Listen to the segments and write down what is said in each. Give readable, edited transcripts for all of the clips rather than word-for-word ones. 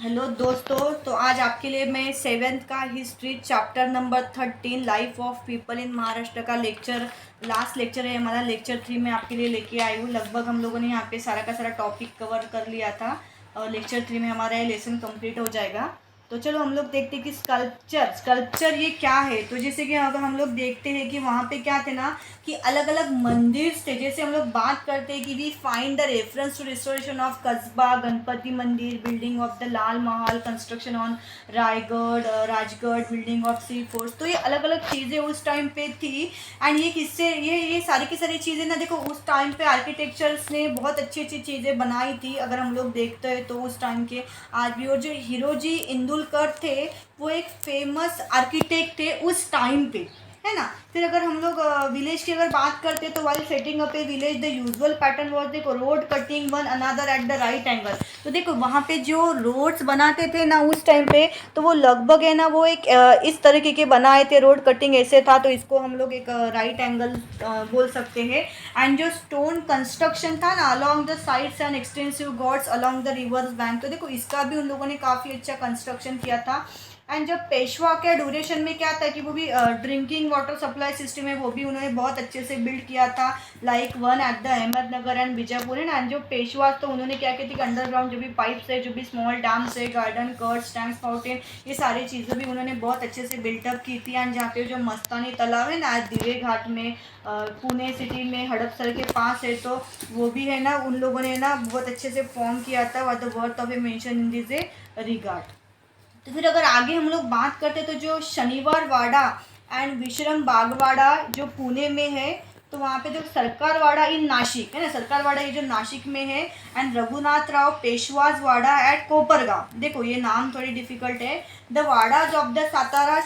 Hello दोस्तों, तो आज आपके लिए मैं सेवेंथ का history chapter number 13 life of people in Maharashtra का लेक्चर लास्ट लेक्चर है हमारा। लेक्चर 3 में आपके लिए लेके आई हूँ। लगभग हम लोगों ने यहाँ पे सारा का सारा टॉपिक कवर कर लिया था और लेक्चर 3 में हमारा ये लेसन कंप्लीट हो जाएगा। तो चलो हम लोग देखते हैं कि स्कल्पचर ये क्या है। तो जैसे कि अगर हम लोग देखते हैं कि वहाँ पे क्या थे ना कि अलग अलग मंदिर थे। जैसे हम लोग बात करते हैं कि we find the reference to restoration of Kasba Ganpati मंदिर, building of the Lal Mahal, construction on Rajgad, building of sea forts. तो ये अलग अलग चीज़ें उस टाइम पे थी। एंड ये किससे ये सारी की सारी चीज़ें ना, देखो उस टाइम पे आर्किटेक्चर्स ने बहुत अच्छी अच्छी चीज़ें बनाई थी। अगर हम लोग देखते हैं तो उस टाइम के आज भी, और जो हिरोजी इंदुलकर थे वो एक फेमस आर्किटेक्ट थे उस टाइम पे, है ना। फिर अगर हम लोग विलेज की अगर बात करते हैं तो while setting up a village the usual pattern was, देखो road cutting one another at the right angle. तो देखो वहाँ पे जो रोड्स बनाते थे ना उस टाइम पे, तो वो लगभग है ना वो एक इस तरीके के बनाए थे। रोड कटिंग ऐसे था, तो इसको हम लोग एक राइट एंगल बोल सकते हैं। एंड जो स्टोन कंस्ट्रक्शन था ना along the sides and extensive ghats along the river's bank, तो देखो इसका भी उन लोगों ने काफ़ी अच्छा कंस्ट्रक्शन किया था। एंड जब पेशवा के ड्यूरेशन में क्या था कि वो भी ड्रिंकिंग वाटर सप्लाई सिस्टम है वो भी उन्होंने बहुत अच्छे से बिल्ड किया था, like one at the Ahmednagar and Bijapur है ना। एंड जो पेशवा तो उन्होंने क्या किया थी कि अंडरग्राउंड जो भी पाइप्स है, जो भी स्मॉल डैम्स है, गार्डन कर्ट्स, टैंक्स, फाउंटेन, ये सारी चीज़ें भी उन्होंने बहुत अच्छे से बिल्डअप की थी। एंड जहाँ पे जो मस्तानी तालाब है ना दिवे घाट में, पुणे सिटी में हड़पसर के पास है, तो वो भी है ना उन लोगों ने ना बहुत अच्छे से फॉर्म किया था। व the worth of A mention in this A regard. तो फिर अगर आगे हम लोग बात करते तो जो शनिवार वाड़ा एंड विश्रम बागवाड़ा जो पुणे में है, तो वहाँ पे जो सरकार वाड़ा इन नासिक है ना, सरकार वाड़ा ये जो नासिक में है। एंड रघुनाथ राव पेशवाज वाड़ा एट कोपरगांव, देखो ये नाम थोड़ी डिफिकल्ट है। The wadas of the Satara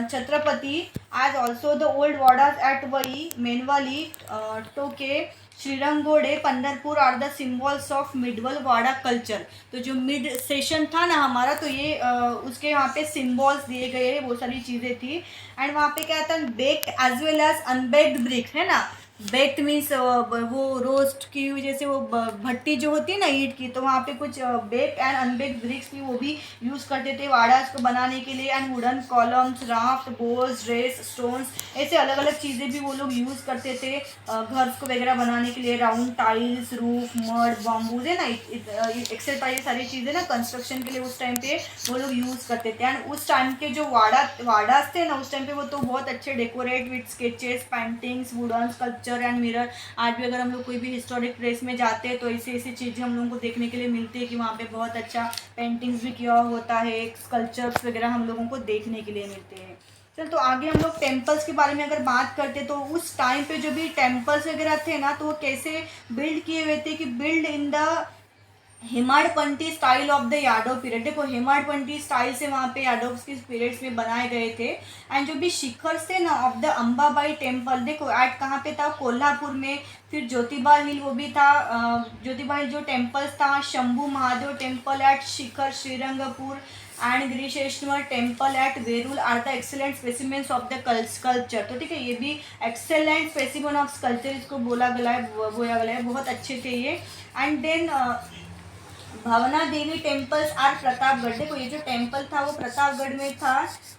Chhatrapati as also the old wadas at Wai, Menavali, Toke, Shrirangode, Pandharpur are the symbols of medieval wada culture. तो जो मिड सेशन था ना हमारा, तो ये उसके वहाँ पे सिम्बॉल्स दिए गए हैं, वो सारी चीज़ें थी। एंड वहाँ पे क्या था, baked as well as unbaked brick है ना। बेक्ड मीन्स वो रोस्ट की हुई, जैसे वो भट्टी जो होती है ना ईंट की, तो वहाँ पे कुछ बेक्ड एंड अनबेक्ड ब्रिक्स भी वो भी यूज़ करते थे वाड़ास को बनाने के लिए। And wooden columns, raft, boards, dress, stones, ऐसे अलग अलग चीज़ें भी वो लोग यूज़ करते थे घर को वगैरह बनाने के लिए। राउंड टाइल्स, रूफ, मड, बॉम्बूज है ना, एक्सेट्रा ये सारी चीज़ें ना कंस्ट्रक्शन के लिए उस टाइम पे वो लोग यूज़ करते थे। एंड उस टाइम के जो वाड़ास थे ना उस टाइम पे, वो तो बहुत अच्छे decorate with sketches, paintings, wooden sculpture and mirror. आज भी अगर हम लोग कोई भी हिस्टोरिक प्लेस में जाते हैं तो ऐसी ऐसी चीज़ें हम लोगों को देखने के लिए मिलती है कि वहाँ पे बहुत अच्छा पेंटिंग्स भी किया होता है, स्कल्पचर्स वगैरह हम लोगों को देखने के लिए मिलते हैं। चल, तो आगे हम लोग टेम्पल्स के बारे में अगर बात करते तो उस टाइम पे जो भी टेम्पल्स वगैरह थे ना, तो वो कैसे बिल्ड किए हुए थे कि build in the Hemadpanthi style of the Yadav period. देखो हेमाडपंथी स्टाइल से वहाँ पे यादव के पीरियड्स में बनाए गए थे। एंड जो भी शिखर थे ना ऑफ द अंबाबाई टेम्पल, देखो एट कहाँ पे था, कोल्हापुर में। फिर ज्योतिबा हिल वो भी था, ज्योतिबा हिल जो टेम्पल्स था, Shambhu Mahadev temple at Shikhar Shrirangpur and Grishneshwar temple at Verul are the excellent specimens of the sculpture. तो ठीक है, ये भी एक्सेलेंट स्पेसिमेन ऑफ स्कल्पचर इसको बोला गया है, बहुत अच्छे थे ये। And then Bhavana Devi temples are Pratapgarh, देखो ये जो टेम्पल था वो प्रतापगढ़ में था।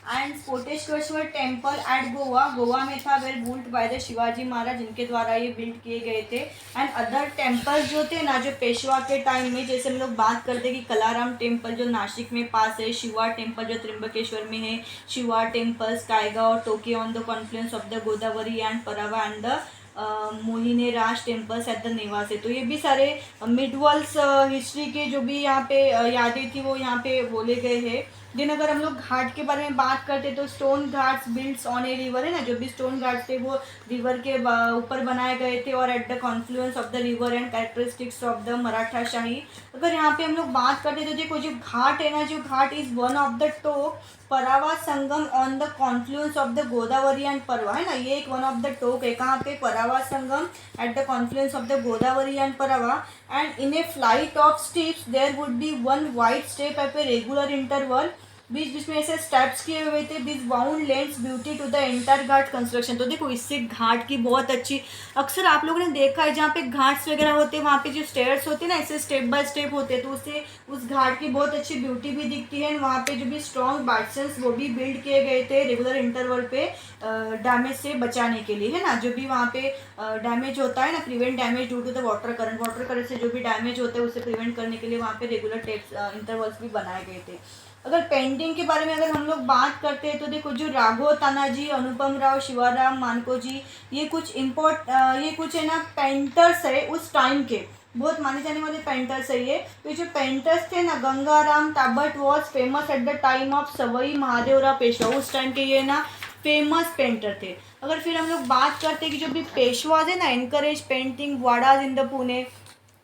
And Koteshwar temple at Goa में था, well built by the Shivaji Maharaj, इनके द्वारा ये बिल्ड किए गए थे। एंड अदर टेम्पल्स जो थे ना जो पेशवा के टाइम में, जैसे हम लोग बात करते हैं कि कलाराम टेम्पल जो नासिक में पास है, शिवा टेम्पल जो त्रिम्बकेश्वर में है, Shiva temples Kaigaon Toke on the confluence of the Godavari and Pravara and the Mohini Raj temples at the Nevasa है। तो ये भी सारे मिडवर्ल्स हिस्ट्री के जो भी यहाँ पे यादें थी वो यहाँ पे बोले गए हैं। दिन अगर हम लोग घाट के बारे में बात करते तो stone Ghats builds on a river है ना, जो भी स्टोन घाट्स थे वो रिवर के ऊपर बनाए गए थे और at the confluence of the river and characteristics of the Maratha Shahi. अगर यहाँ पे हम लोग बात करते तो देखो जो घाट है ना, जो ghat is one of the Toka Pravara Sangam on the confluence of the Godavari and Pravara है ना, ये एक वन ऑफ द टोक है कहाँ पे, Pravara Sangam at the confluence of the Godavari and Pravara. And in a flight of steps there would be one wide step at a regular interval बीच बीच में ऐसे स्टेप्स किए हुए थे। This bound lends beauty to the entire ghat construction. तो देखो इससे घाट की बहुत अच्छी, अक्सर आप लोगों ने देखा है जहाँ पे घाट्स वगैरह होते हैं वहाँ पे जो स्टेयर्स होते हैं ना ऐसे स्टेप बाय स्टेप होते हैं, तो उससे उस घाट की बहुत अच्छी ब्यूटी भी दिखती है। वहाँ पे जो भी स्ट्रॉन्ग बैटसन्स वो भी बिल्ड किए गए थे रेगुलर इंटरवल पे डैमेज से बचाने के लिए, है ना। जो भी वहाँ पे डैमेज होता है ना, prevent damage due to the water current से जो भी डैमेज होता है उसे प्रिवेंट करने के लिए वहाँ पे रेगुलर टेप्स इंटरवल्स भी बनाए गए थे। अगर पेंटिंग के बारे में अगर हम लोग बात करते हैं तो देखो जो राघव तानाजी, अनुपम राव, शिवाराम मानको जी, ये कुछ ये कुछ है ना पेंटर्स है उस टाइम के, बहुत माने जाने वाले पेंटर्स है ये। तो जो पेंटर्स थे ना, Gangaram Tambat was famous at the time of Sawai Mahadevrao Peshwa, उस टाइम के ये ना फेमस पेंटर थे। अगर फिर हम लोग बात करते हैं कि जो भी पेशवाज है ना, encourage painting wadas in the Pune,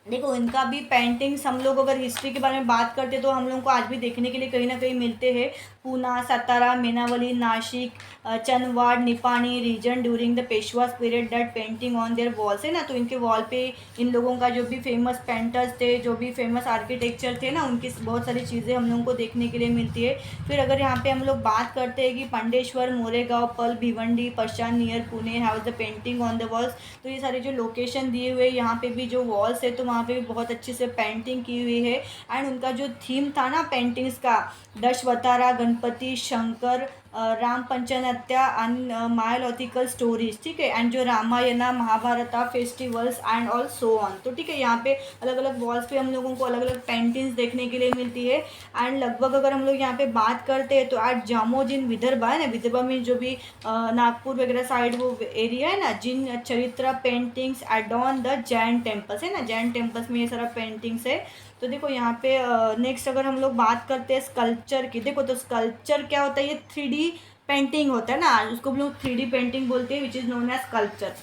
देखो इनका भी पेंटिंग्स हम लोग अगर हिस्ट्री के बारे में बात करते तो हम लोगों को आज भी देखने के लिए कहीं ना कहीं मिलते हैं। Poona, Satara, Menavali, Nashik, Chandwad, Nipani region during the Peshwas period that painting on their walls, है ना। तो इनके वॉल पे इन लोगों का जो भी फेमस पेंटर्स थे, जो भी फेमस आर्किटेक्चर थे ना, उनकी बहुत सारी चीज़ें हम लोगों को देखने के लिए मिलती है। फिर अगर यहाँ पे हम लोग बात करते हैं कि पंडेश्वर, मोरेगांव, पल, भिवंडी, पश्चान near Pune have the painting on the walls, तो ये सारे जो लोकेशन दिए हुए यहाँ पे भी जो वॉल्स है तो वहाँ पे भी बहुत अच्छे से पेंटिंग की हुई है। एंड उनका जो थीम था ना पेंटिंग्स का, Dashavatara, Ganapati, Shankar, Ram Panchnatya and mythological stories, ठीक है, एंड जो Ramayana, Mahabharata, festivals and all so on. तो ठीक है, यहाँ पे अलग अलग वॉल्स पे हम लोगों को अलग अलग पेंटिंग्स देखने के लिए मिलती है। एंड लगभग अगर हम लोग यहाँ पे बात करते हैं तो आज जामोद इन विदर्भा है ना, विदर्भा में जो भी नागपुर वगैरह साइड वो एरिया है ना, जिन चरित्र paintings add-on the Jain temples, है ना, जैन टेम्पल्स में ये सारा पेंटिंग्स है। तो देखो यहाँ पे नेक्स्ट अगर हम लोग बात करते हैं स्कल्पचर की, देखो तो स्कल्पचर क्या होता है, ये 3D पेंटिंग होता है ना, उसको हम लोग 3D पेंटिंग बोलते हैं, which is known as sculpture.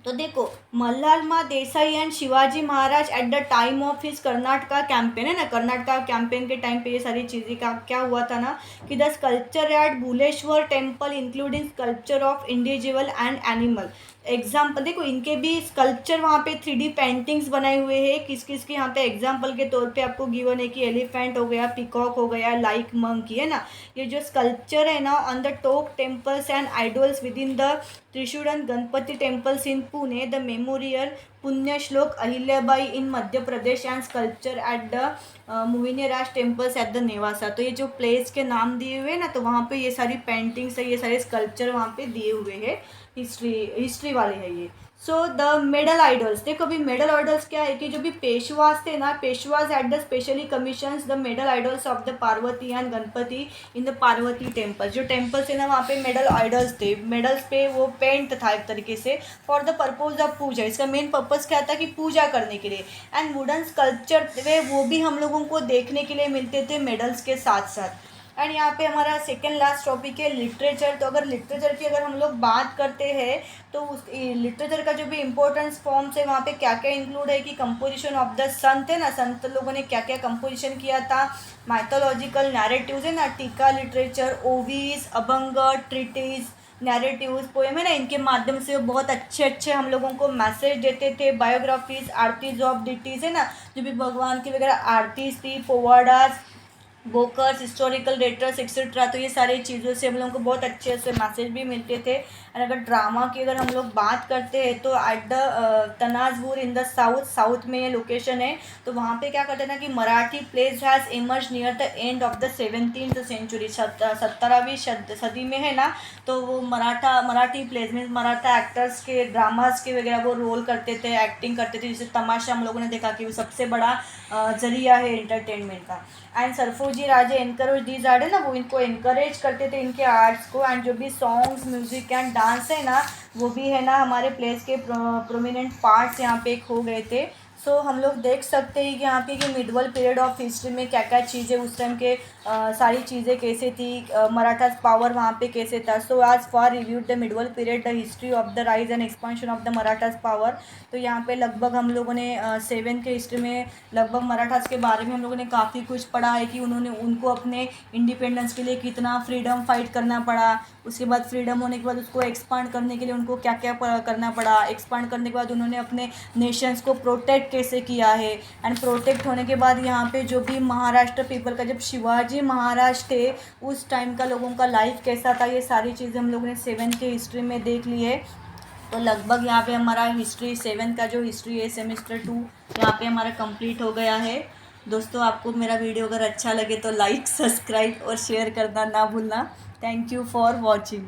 तो देखो Mallarama Desai and Shivaji Maharaj at the time of his Karnataka campaign, है ना, कर्नाटका कैंपेन के टाइम पे ये सारी चीज़ें का क्या हुआ था ना कि the sculpture at Bhuleshwar temple including sculpture of individual and animal. Example देखो इनके भी स्कल्पचर वहाँ पे 3D पेंटिंग्स बनाए हुए हैं। किस किस के यहाँ पे एग्जाम्पल के तौर पे आपको गिवन है कि एलिफेंट हो गया, पिकॉक हो गया, लाइक मंकी, है ना। ये जो स्कल्पचर है ना on the Toka temples and idols with in the Trishund Ganpati temples in Pune, the memorial Punyashlok Ahilyabai in Madhya Pradesh and sculpture at the Mohiniraj temples at the Nevasa. तो ये जो प्लेस के नाम दिए हुए हैं ना, तो वहाँ पे ये सारी पेंटिंग्स है, ये सारे स्कल्पचर वहाँ पे दिए हुए हैं, हिस्ट्री वाले है ये। सो द मेडल आइडल्स, देखो अभी मेडल आइडल्स क्या है कि जो भी पेशवाज थे ना, Peshwas at the specially commissions the metal idols of the Parvati and Ganpati in the Parvati temple. जो टेम्पल्स है ना वहाँ पे मेडल आइडल्स थे, मेडल्स पे वो पेंट था एक तरीके से फॉर द पर्पज ऑफ पूजा। इसका मेन पर्पज क्या था कि पूजा करने के लिए। एंड वुडन स्कल्पचर वे वो भी हम लोगों को देखने के लिए मिलते थे मेडल्स के साथ साथ। एंड यहाँ पे हमारा सेकेंड लास्ट टॉपिक है लिटरेचर। तो अगर लिटरेचर की अगर हम लोग बात करते हैं तो उस लिटरेचर का जो भी इम्पोर्टेंस फॉर्म्स है वहाँ पे क्या क्या इंक्लूड है कि कंपोजिशन ऑफ द संत, है ना, संत लोगों ने क्या क्या कंपोजिशन किया था, माइथोलॉजिकल नैरेटिव्स, है ना, tika literature, ovis, abhang, treatises, narratives, poem, है ना, इनके माध्यम से वो बहुत अच्छे अच्छे हम लोगों को मैसेज देते थे। बायोग्राफीज, आरतीज ऑफ डिटीज, है ना, जो भी भगवान की वगैरह आरतीज थी, पोवाडास, बोकर्स, हिस्टोरिकल रेटर्स एक्सेट्रा। तो ये सारी चीज़ों से हम लोगों को बहुत अच्छे से मैसेज भी मिलते थे। और अगर ड्रामा की अगर हम लोग बात करते हैं तो at the Tanjore in the south में ये लोकेशन है। तो वहाँ पे क्या करते हैं ना कि Marathi plays has emerge near the end of the 17th century, 17वीं सदी में, है ना। तो वो मराठी प्लेस में मराठा एक्टर्स के ड्रामाज के वगैरह वो रोल करते थे, एक्टिंग करते थे। जैसे तमाशा हम लोगों ने देखा कि वो सबसे बड़ा जरिया है एंटरटेनमेंट का। And Serfoji Raje encourage these art, है ना, वो इनको एनकरेज करते थे इनके आर्ट्स को। एंड जो भी सॉन्ग्स, म्यूजिक एंड डांस है ना, वो भी है ना हमारे प्लेस के प्रोमिनेंट पार्ट्स यहाँ पे हो गए थे। सो हम लोग देख सकते हैं कि यहाँ पे कि मिडवल पीरियड ऑफ हिस्ट्री में क्या क्या चीज़ें उस टाइम के सारी चीज़ें कैसे थी, मराठास पावर वहाँ पे कैसे था। सो आज for reviewed the medieval period the history of the rise and expansion of the Marathas power. तो यहाँ पे लगभग हम लोगों ने 7 के हिस्ट्री में लगभग मराठास के बारे में हम लोगों ने काफ़ी कुछ पढ़ा है कि उन्होंने उनको अपने इंडिपेंडेंस के लिए कितना फ्रीडम फाइट करना पड़ा। उसके बाद फ्रीडम होने के बाद उसको एक्सपांड करने के लिए उनको क्या क्या करना पड़ा। एक्सपांड करने के बाद उन्होंने अपने नेशंस को प्रोटेक्ट प्रोटेक्ट कैसे किया है, एंड प्रोटेक्ट होने के बाद यहाँ पे जो भी महाराष्ट्र पीपल का, जब शिवाजी महाराज थे उस टाइम का लोगों का लाइफ कैसा था, ये सारी चीज़ें हम लोगों ने 7th के हिस्ट्री में देख ली है। तो लगभग यहाँ पे हमारा हिस्ट्री 7 का जो हिस्ट्री है सेमेस्टर 2 यहाँ पे हमारा कंप्लीट हो गया है। दोस्तों आपको मेरा वीडियो अगर अच्छा लगे तो लाइक, सब्सक्राइब और शेयर करना ना भूलना। Thank you for watching.